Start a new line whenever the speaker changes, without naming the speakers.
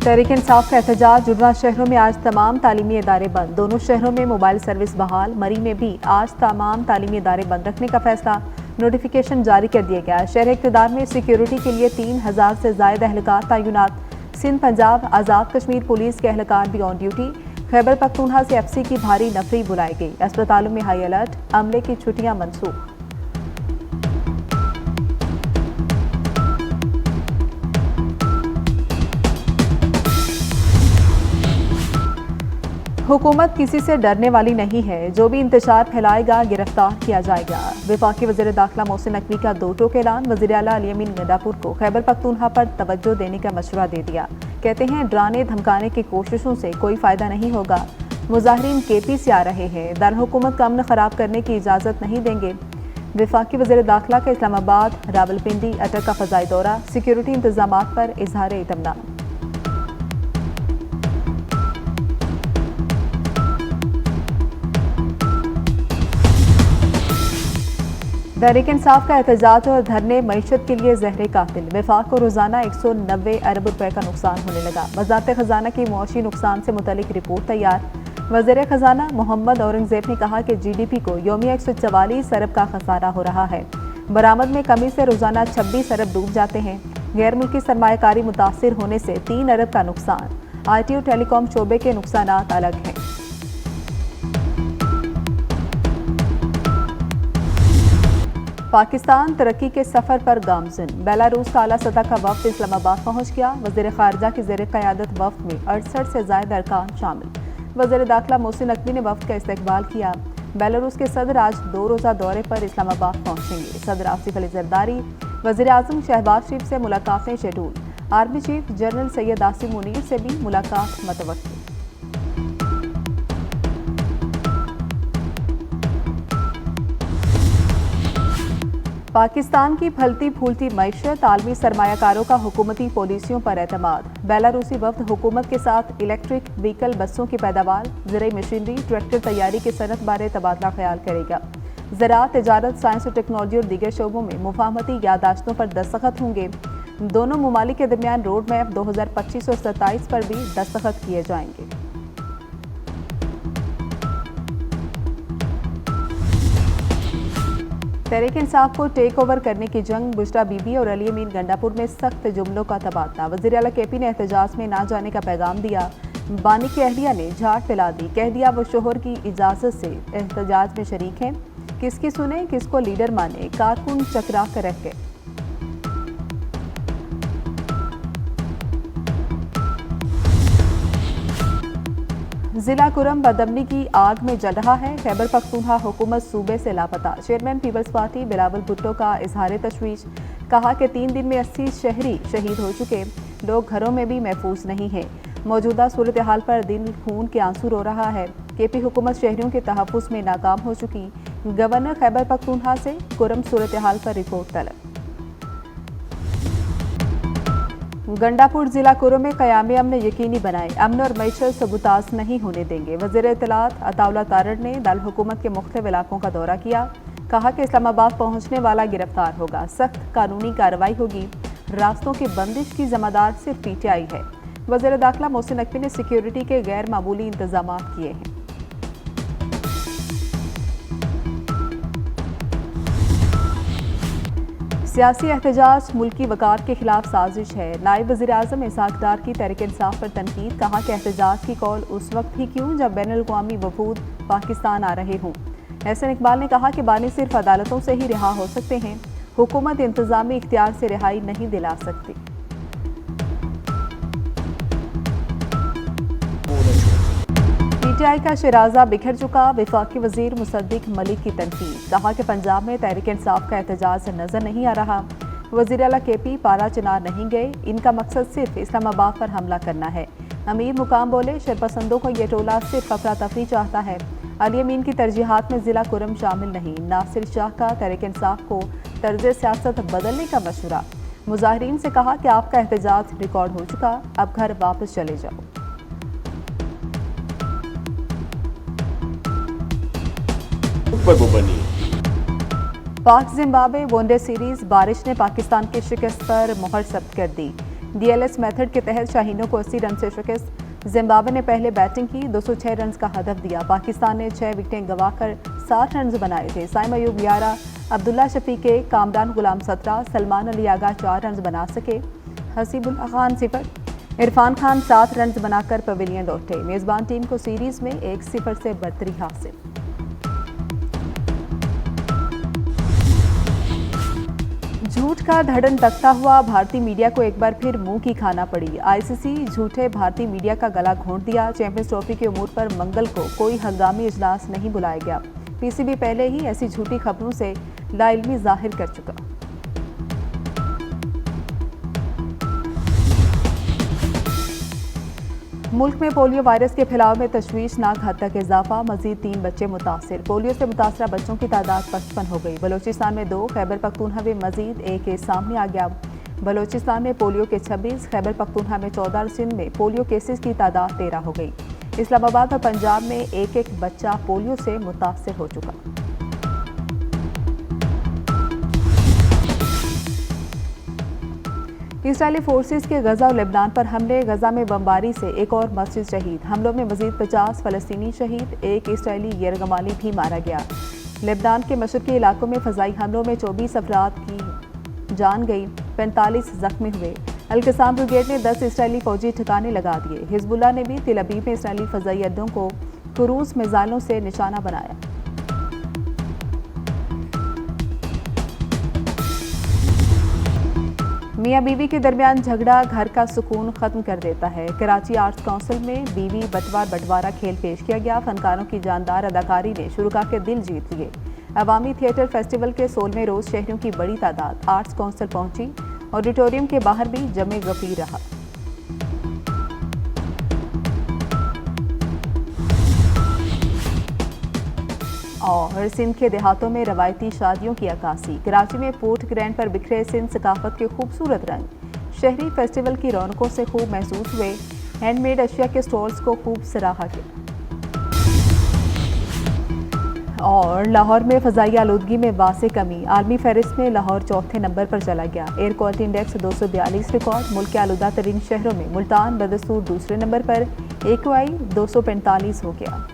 तहरीक इंसाफ का एहतजाज। जुड़वा शहरों में आज तमाम तालीमी इदारे बंद। दोनों शहरों में मोबाइल सर्विस बहाल। मरी में भी आज तमाम तालीमी इदारे बंद रखने का फैसला। नोटिफिकेशन जारी कर दिया गया। शहर इक़्तिदार में सिक्योरिटी के लिए 3000 से ज़ायद एहलकार तैनात। सिंध पंजाब आज़ाद कश्मीर पुलिस के एहलकार भी ऑन ड्यूटी। खैबर पख्तूनख्वा से एफसी की भारी नफरी बुलाई गई। अस्पतालों में हाई अलर्ट। अमले की छुट्टियां मनसूख। हुकूमत किसी से डरने वाली नहीं है। जो भी इंतशार फैलाएगा गिरफ्तार किया जाएगा। वफाकी वज़ीर दाखिला मोहसिन नकवी का 2 टोक ऐलान। वज़ीर आला अली अमीन गंडापुर को खैबर पख्तूनख्वा पर तवज्जो देने का मशवरा दे दिया। कहते हैं डराने धमकाने की कोशिशों से कोई फ़ायदा नहीं होगा। मुजाहिरीन केपी से आ रहे हैं। दारुल-हुकूमत का अमन ख़राब करने की इजाज़त नहीं देंगे। वफाकी वज़ीर दाखिला का इस्लामाबाद रावलपिंडी अटक का फ़ज़ाई दौरा। सिक्योरिटी इंतजामात पर इजहार इत्मीनान। तहरीक इंसाफ का एहतजाज और धरने मईशत के लिए ज़हरे कातिल। वफाक को रोज़ाना 190 अरब रुपए का नुकसान होने लगा। वज़ारत ख़जाना की मुआशी नुकसान से मुतल्लिक रिपोर्ट तैयार। वज़ीर ख़जाना मोहम्मद औरंगज़ेब ने कहा कि GDP को यौमिया 144 अरब का खसारा हो रहा है। बरामद में कमी से रोज़ाना 26 अरब डूब जाते हैं। गैर मुल्की सरमायाकारी मुतासिर होने से 3 अरब का नुकसान। IT और टेलीकॉम शोबे के नुकसानात अलग हैं। पाकिस्तान तरक्की के सफर पर गामज़न। बेलारूस का आला सतह का वफ्द इस्लामाबाद पहुंच गया। वज़ीर ख़ारिजा की ज़ेर क़यादत वफ्द में 68 से ज़ायद अरकान शामिल। वज़ीर दाखिला मोहसिन नकवी ने वफ्द का इस्तकबाल किया। बेलारूस के सदर आज 2 रोज़ा दौरे पर इस्लामाबाद पहुंचेंगे। सदर आसिफ अली ज़रदारी, वज़ीर आज़म शहबाज शरीफ से मुलाकातें schedule. Army chief general Syed Asim Munir से भी मुलाकात मतवक्किल। पाकिस्तान की फलती फूलती मईशत। आलमी सरमायाकारों का हुकूमती पॉलिसियों पर एतमाद। बेलारूसी वफ्द हुकूमत के साथ इलेक्ट्रिक व्हीकल बसों की पैदावार, ज़राई मशीनरी, ट्रैक्टर तैयारी की सनत बारे तबादला ख्याल करेगा। ज़राअत, तिजारत, साइंस और टेक्नोलॉजी और दीगर शोबों में मुफाहमती यादाश्तों पर दस्तखत होंगे। दोनों ममालिक के दरमियान रोड मैप 2025 और 27 पर भी दस्तखत किए जाएंगे। तहरीक इंसाफ को टेक ओवर करने की जंग। बुशरा बीबी और अली अमीन गंडापुर में सख्त जुमलों का तबादला। वज़ीर आला केपी ने एहतजाज में ना जाने का पैगाम दिया। बानी की अहलिया ने झाट फैला दी। कह दिया वो शोहर की इजाज़त से एहतजाज में शरीक हैं। किसकी सुने किसको लीडर माने। कारकुन चकरा कर रह गए। जिला कुरम बदमनी की आग में जल रहा है। खैबर पख्तूनख्वा हुकूमत सूबे से लापता। Chairman Peoples Party Bilawal Bhutto का इजहार तशवीश। कहा कि 3 दिन में 80 शहरी शहीद हो चुके। लोग घरों में भी महफूज नहीं हैं। मौजूदा सूरत हाल पर दिल खून के आंसू रो रहा है। केपी हुकूमत शहरियों के तहफ़्फ़ुज़ में नाकाम हो चुकी। गवर्नर खैबर पख्तूनख्वा से कुरम सूरत हाल पर रिपोर्ट तलब। गंडापुर जिला कुरम में क़याम अमन यकीनी बनाए। अमन और मईशत सबूताज नहीं होने देंगे। वज़ीर इत्तलात अताउल्लाह तारड़ ने दारुल हुकूमत के मुख्तलिफ इलाकों का दौरा किया। कहा कि इस्लामाबाद पहुंचने वाला गिरफ्तार होगा। सख्त कानूनी कार्रवाई होगी। रास्तों की बंदिश की ज़िम्मेदार सिर्फ PTI है। वज़ीर दाखिला मोहसिन नकवी ने सिक्योरिटी के गैर मामूली इंतजाम किए हैं। सियासी एहतजाज मुल्की वकार के खिलाफ साजिश है। नायब वज़ीर आज़म इसहाक डार की तहरीक इंसाफ पर तनकीद। कहा कि एहतजाज की कॉल उस वक्त ही क्यों जब बैनुल-अक़वामी वफूद पाकिस्तान आ रहे हों। एहसन इकबाल ने कहा कि बानी सिर्फ अदालतों से ही रिहा हो सकते हैं। हुकूमत इंतजामी इख्तियार से रिहाई नहीं दिला सकती। PTI का शराजा बिखर चुका। वफाकी वज़ीर मुसद्दिक मलिक की तनकीद। कहा कि पंजाब में तहरीक इंसाफ का एहतजाज नजर नहीं आ रहा। वज़ीर आला केपी पारा चिनार नहीं गए। इनका मकसद सिर्फ इस्लामाबाद पर हमला करना है। अमीर मुकाम बोले शरपसंदों को यह टोला सिर्फ अफरा तफरी चाहता है। अली अमीन की तरजीहात में जिला कुरम शामिल नहीं। नासिर शाह का तहरीक इंसाफ को तर्ज सियासत बदलने का मशवरा। मुजाहिरीन से कहा कि आपका एहतजाज रिकॉर्ड हो चुका, अब घर वापस चले जाओ। पाक जिम्बाब्वे वनडे सीरीज। बारिश ने पाकिस्तान की शिकस्त पर मोहर जब्त कर दी। DLS मेथड के तहत शाहीनों को 80 रन से शिकस्त। जिम्बाब्वे ने पहले बैटिंग की, 206 रन का हदफ दिया। पाकिस्तान ने 6 विकेटें गंवाकर 60 रन बनाए थे। साइम अयूब 11, अब्दुल्ला शफीक 1, कामरान गुलाम 17, सलमान अली आगा 4 रन बना सके। हसीबुल्लाह खान 0, इरफान खान 7 रन बनाकर पवेलियन लौटे। मेजबान टीम को सीरीज में 1-0 से बढ़तरी हासिल। झूठ का धड़न तकता हुआ भारतीय मीडिया को एक बार फिर मुंह की खाना पड़ी। ICC झूठे भारतीय मीडिया का गला घोंट दिया। चैंपियंस ट्रॉफी के उमूर पर मंगल को कोई हंगामी इजलास नहीं बुलाया गया। PCB पहले ही ऐसी झूठी खबरों से लाइल्मी जाहिर कर चुका। मुल्क में पोलियो वायरस के फैलाव में तशवीशनाक हद तक इजाफा। मजीद 3 बच्चे मुतासिर। पोलियो से मुतासरा बच्चों की तादाद 55 हो गई। बलोचिस्तान में 2, खैबर पख्तूनख्वा में मजीद 1 केस सामने आ गया। बलोचिस्तान में पोलियो के 26, खैबर पख्तूनख्वा में 14 और सिंध में पोलियो केसेस की तादाद 13 हो गई। इस्लामाबाद और पंजाब में 1-1 बच्चा पोलियो से मुतासर हो चुका। इजरायली फोर्सेस के गजा और लेबनान पर हमले। गजा में बमबारी से एक और मस्जिद शहीद। हमलों में मजीद 50 फलस्तीनी शहीद, 1 इजरायली यरगमाली भी मारा गया। लेबनान के मशरकी इलाकों में फ़ज़ाई हमलों में 24 अफराद की जान गई, 45 जख्मी हुए। अल-कसाम ब्रिगेड ने 10 इजरायली फौजी ठिकाने लगा दिए। हिजबुल्लाह ने भी तिल अबीब में इजरायली फ़ज़ाई अड्डों को क्रूज़ मिसाइलों से निशाना बनाया। मियाँ बीवी के दरमियान झगड़ा घर का सुकून खत्म कर देता है। कराची आर्ट्स काउंसिल में बीवी बंटवारा खेल पेश किया गया। फनकारों की जानदार अदाकारी ने शुरुका के दिल जीत लिए। अवामी थिएटर फेस्टिवल के 16वें रोज शहरियों की बड़ी तादाद आर्ट्स काउंसिल पहुंची। ऑडिटोरियम के बाहर भी जमे गफीर रहा। और सिंध के देहातों में रवायती शादियों की अक्कासी। कराची में पोर्ट ग्रैंड पर बिखरे सिंध सकाफत के खूबसूरत रंग शहरी फेस्टिवल की रौनकों से खूब महसूस हुए। हैंडमेड अशिया के स्टॉल्स को खूब सराहा गया। और लाहौर में फ़ज़ाई आलूदगी में वासे कमी। आलमी फहरिस्त में लाहौर चौथे नंबर पर चला गया। Air quality index 242 record. मुल्क के आलूदा तरीन शहरों में मुल्तान बदस्तूर दूसरे नंबर पर, AQI 245 हो गया।